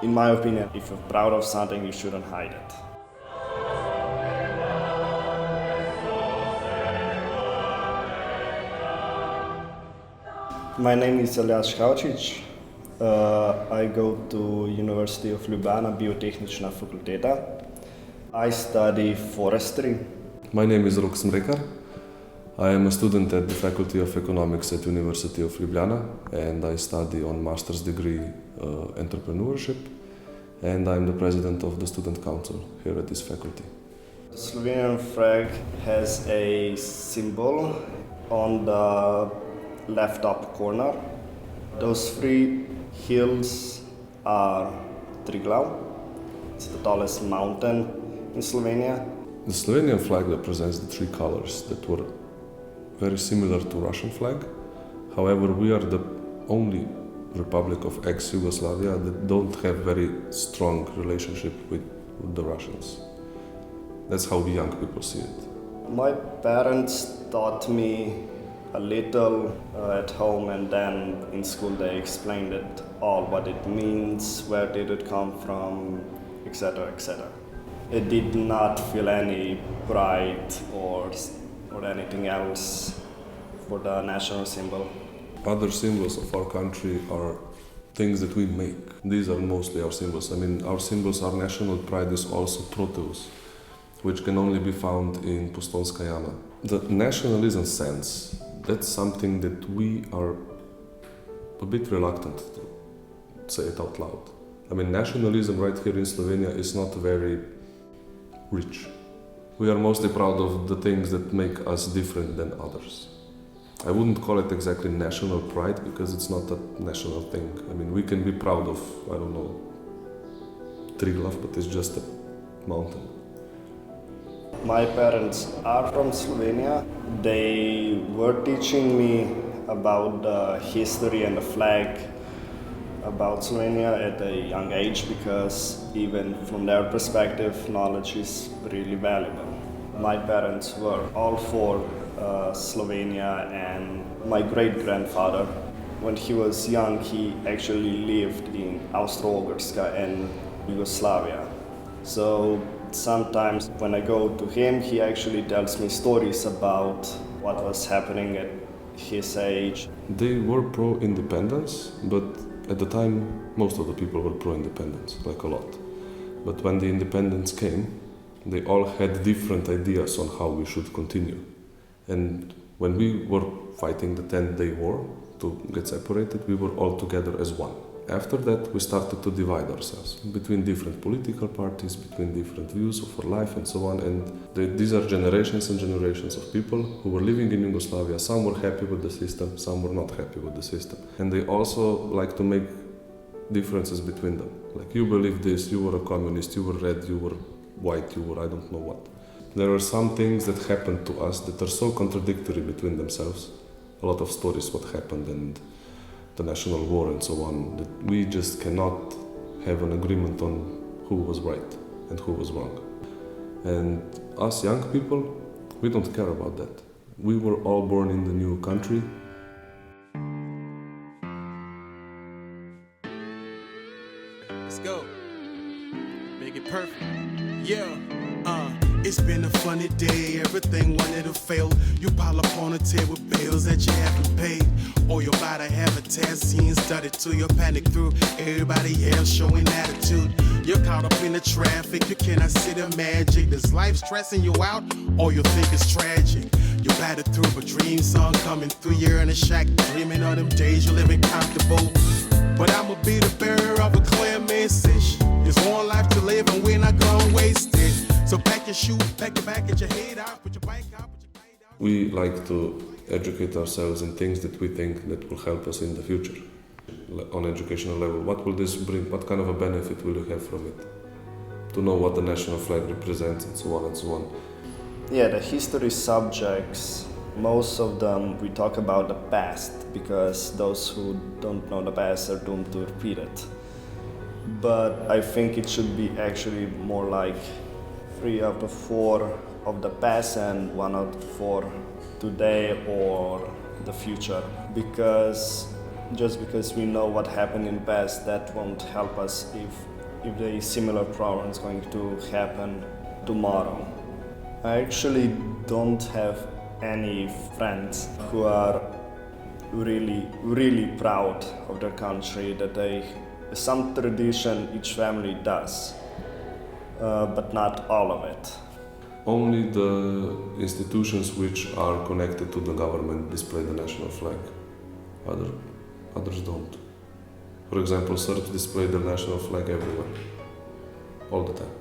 In my opinion, if you're proud of something, you shouldn't hide it. My name is Ljubljana. I go to University of Ljubljana, biotehnična fakulteta. I study forestry. My name is Rok Smrekar. I am a student at the Faculty of Economics at University of Ljubljana, and I study on master's degree entrepreneurship, and I'm the president of the student council here at this faculty. The Slovenian flag has a symbol on the left top corner. Those three hills are Triglav. It's the tallest mountain in Slovenia. The Slovenian flag represents the three colors that were very similar to Russian flag. However, we are the only republic of ex-Yugoslavia that don't have very strong relationship with the Russians. That's how we young people see it. My parents taught me a little at home, and then in school they explained it all, what it means, where did it come from, etc., etc. I did not feel any pride or anything else for the national symbol. Other symbols of our country are things that we make. These are mostly our symbols. I mean, our symbols, our national pride is also Proteus, which can only be found in Postojnska Jama. The nationalism sense, that's something that we are a bit reluctant to say it out loud. I mean, nationalism right here in Slovenia is not very rich. We are mostly proud of the things that make us different than others. I wouldn't call it exactly national pride because it's not a national thing. I mean, we can be proud of, I don't know, Triglav, but it's just a mountain. My parents are from Slovenia. They were teaching me about the history and the flag about Slovenia at a young age, because even from their perspective, knowledge is really valuable. My parents were all for Slovenia, and my great-grandfather, when he was young, he actually lived in Austro-Ugarska and Yugoslavia. So sometimes when I go to him, he actually tells me stories about what was happening at his age. They were pro-independence, but at the time most of the people were pro-independence, like a lot. But when the independence came, they all had different ideas on how we should continue. And when we were fighting the 10-day war to get separated, we were all together as one. After that, we started to divide ourselves between different political parties, between different views of our life and so on. And these are generations and generations of people who were living in Yugoslavia. Some were happy with the system, some were not happy with the system. And they also like to make differences between them. Like, you believe this, you were a communist, you were red, you were white, you were I don't know what. There are some things that happened to us that are so contradictory between themselves. A lot of stories what happened and the national war and so on, that we just cannot have an agreement on who was right and who was wrong. And us young people, we don't care about that. We were all born in the new country. Let's go. Make it perfect. Yeah. It's been a funny day, everything wanted to fail. You pile up on a tear with bills that you haven't paid, or you're about to have a test scene started to your panic through everybody else showing attitude. You're caught up in the traffic, you cannot see the magic. Does life stressing you out, or you think it's tragic? You battered through a dream song coming through, you're in a shack dreaming of them days you're living comfortable. But I'ma be the bearer of a clear message. There's one life to live and we're not gonna waste it. So pack your shoes, pack your bag, get your head out, put your bike out, put your blade out. We like to educate ourselves in things that we think that will help us in the future. On educational level, what will this bring? What kind of a benefit will you have from it? To know what the national flag represents and so on and so on. Yeah, the history subjects, most of them we talk about the past, because those who don't know the past are doomed to repeat it. But I think it should be actually more like 3 out of 4 of the past and 1 out of 4 today or the future, because just because we know what happened in the past, that won't help us if the similar problem is going to happen tomorrow. I actually don't have any friends who are really proud of their country, that some tradition each family does, but not all of it. Only the institutions which are connected to the government display the national flag. Others don't. For example, Serbs display their national flag everywhere, all the time.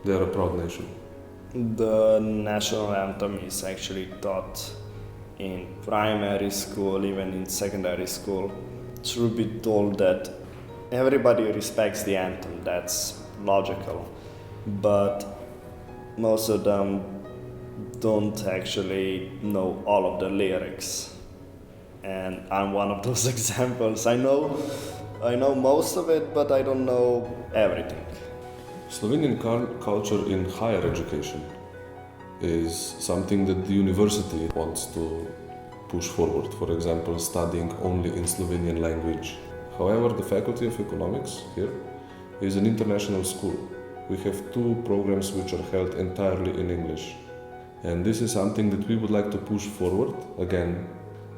They are a proud nation. The national anthem is actually taught in primary school, even in secondary school. Truth be told that everybody respects the anthem, that's logical, but most of them don't actually know all of the lyrics. And I'm one of those examples. I know most of it, but I don't know everything. Slovenian culture in higher education is something that the university wants to push forward. For example, studying only in Slovenian language. However, the Faculty of Economics here is an international school. We have 2 programs which are held entirely in English. And this is something that we would like to push forward again,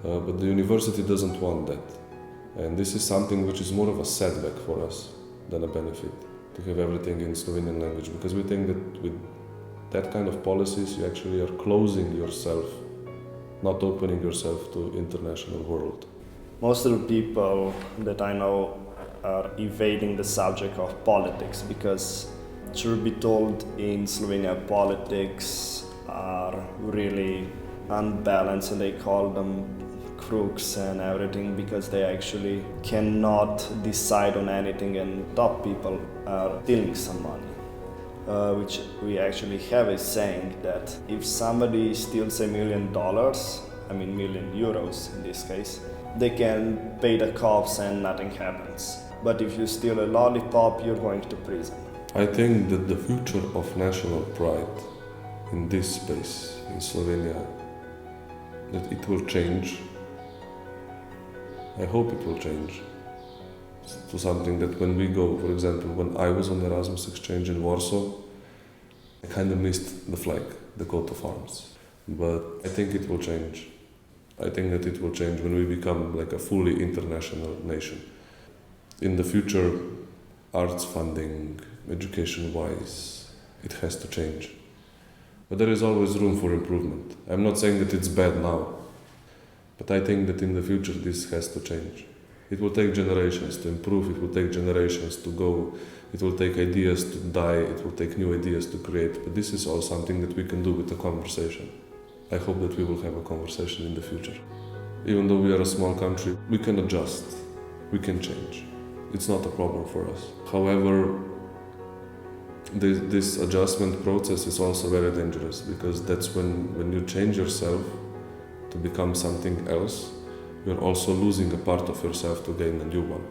but the university doesn't want that. And this is something which is more of a setback for us than a benefit, to have everything in Slovenian language, because we think that with that kind of policies you actually are closing yourself, not opening yourself to international world. Most of the people that I know are evading the subject of politics because, truth be told, in Slovenia politics are really unbalanced, and they call them crooks and everything because they actually cannot decide on anything, and top people are stealing some money. Which we actually have a saying that if somebody steals $1 million, million euros in this case, they can pay the cops and nothing happens. But if you steal a lollipop, you're going to prison. I think that the future of national pride in this space, in Slovenia, that it will change. I hope it will change to something that when we go, for example, when I was on Erasmus exchange in Warsaw, I kind of missed the flag, the coat of arms. But I think it will change. I think that it will change when we become like a fully international nation. In the future, arts funding, education-wise, it has to change. But there is always room for improvement. I'm not saying that it's bad now, but I think that in the future this has to change. It will take generations to improve, it will take generations to go, it will take ideas to die, it will take new ideas to create, but this is all something that we can do with a conversation. I hope that we will have a conversation in the future. Even though we are a small country, we can adjust, we can change. It's not a problem for us. However, this adjustment process is also very dangerous, because that's when you change yourself to become something else, you're also losing a part of yourself to gain a new one.